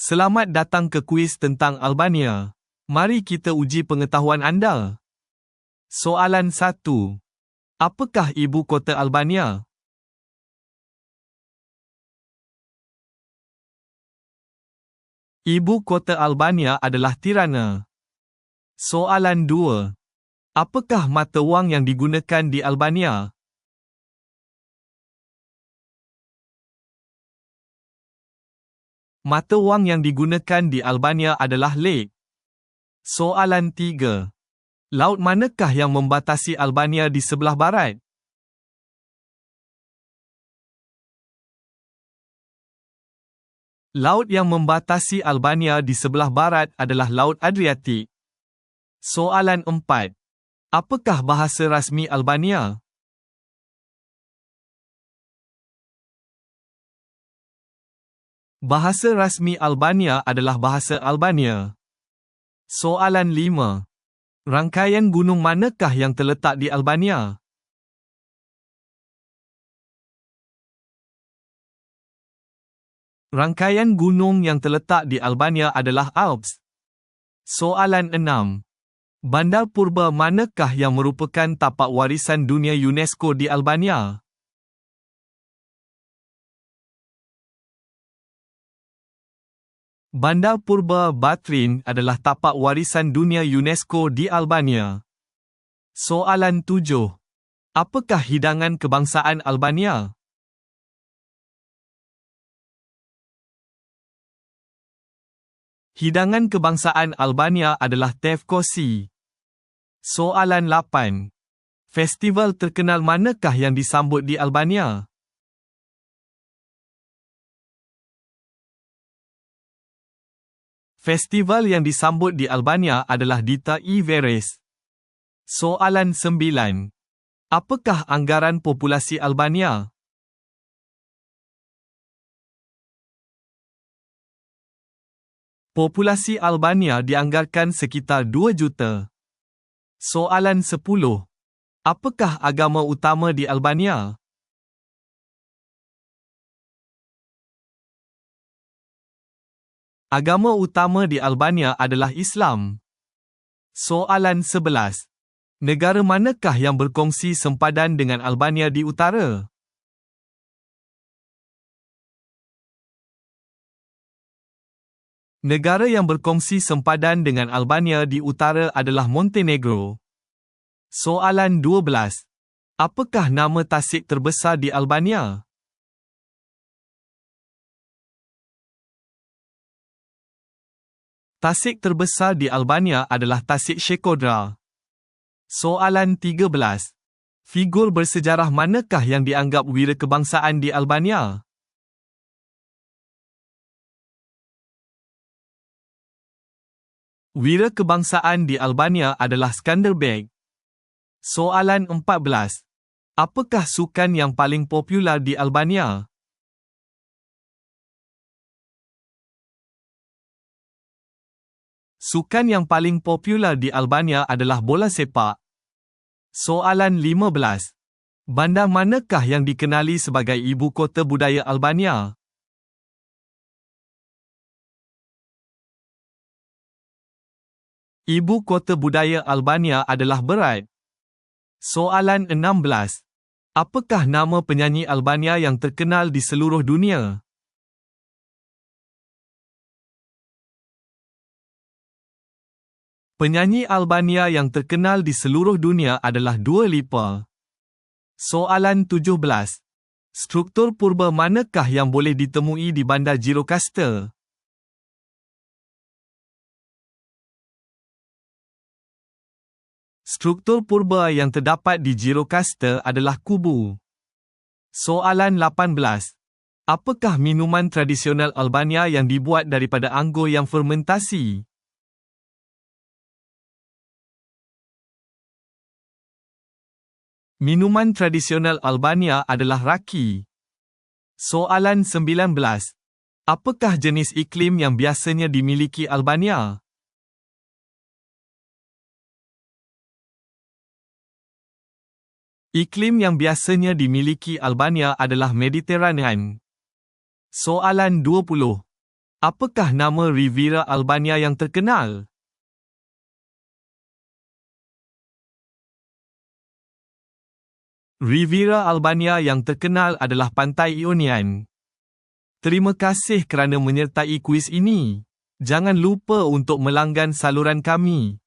Selamat datang ke kuis tentang Albania. Mari kita uji pengetahuan anda. Soalan 1. Apakah ibu kota Albania? Ibu kota Albania adalah Tirana. Soalan 2. Apakah mata wang yang digunakan di Albania? Mata wang yang digunakan di Albania adalah lek. Soalan 3. Laut manakah yang membatasi Albania di sebelah barat? Laut yang membatasi Albania di sebelah barat adalah Laut Adriatik. Soalan 4. Apakah bahasa rasmi Albania? Bahasa rasmi Albania adalah bahasa Albania. Soalan 5. Rangkaian gunung manakah yang terletak di Albania? Rangkaian gunung yang terletak di Albania adalah Alps. Soalan 6. Bandar purba manakah yang merupakan tapak warisan dunia UNESCO di Albania? Bandar purba Batrin adalah tapak warisan dunia UNESCO di Albania. Soalan 7. Apakah hidangan kebangsaan Albania? Hidangan kebangsaan Albania adalah tevkosi. Soalan 8. Festival terkenal manakah yang disambut di Albania? Festival yang disambut di Albania adalah Dita Everest. Soalan 9. Apakah anggaran populasi Albania? Populasi Albania dianggarkan sekitar 2 juta. Soalan 10. Apakah agama utama di Albania? Agama utama di Albania adalah Islam. Soalan 11. Negara manakah yang berkongsi sempadan dengan Albania di utara? Negara yang berkongsi sempadan dengan Albania di utara adalah Montenegro. Soalan 12. Apakah nama tasik terbesar di Albania? Tasik terbesar di Albania adalah Tasik Shekodra. Soalan 13. Figur bersejarah manakah yang dianggap wira kebangsaan di Albania? Wira kebangsaan di Albania adalah Skanderbeg. Soalan 14. Apakah sukan yang paling popular di Albania? Sukan yang paling popular di Albania adalah bola sepak. Soalan 15. Bandar manakah yang dikenali sebagai ibu kota budaya Albania? Ibu kota budaya Albania adalah Berat. Soalan 16. Apakah nama penyanyi Albania yang terkenal di seluruh dunia? Penyanyi Albania yang terkenal di seluruh dunia adalah Dua Lipa. Soalan 17. Struktur purba manakah yang boleh ditemui di Bandar Gjirokastra? Struktur purba yang terdapat di Gjirokastra adalah kubu. Soalan 18. Apakah minuman tradisional Albania yang dibuat daripada anggur yang fermentasi? Minuman tradisional Albania adalah raki. Soalan 19. Apakah jenis iklim yang biasanya dimiliki Albania? Iklim yang biasanya dimiliki Albania adalah Mediterranean. Soalan 20. Apakah nama Riviera Albania yang terkenal? Riviera Albania yang terkenal adalah Pantai Ionian. Terima kasih kerana menyertai kuis ini. Jangan lupa untuk melanggan saluran kami.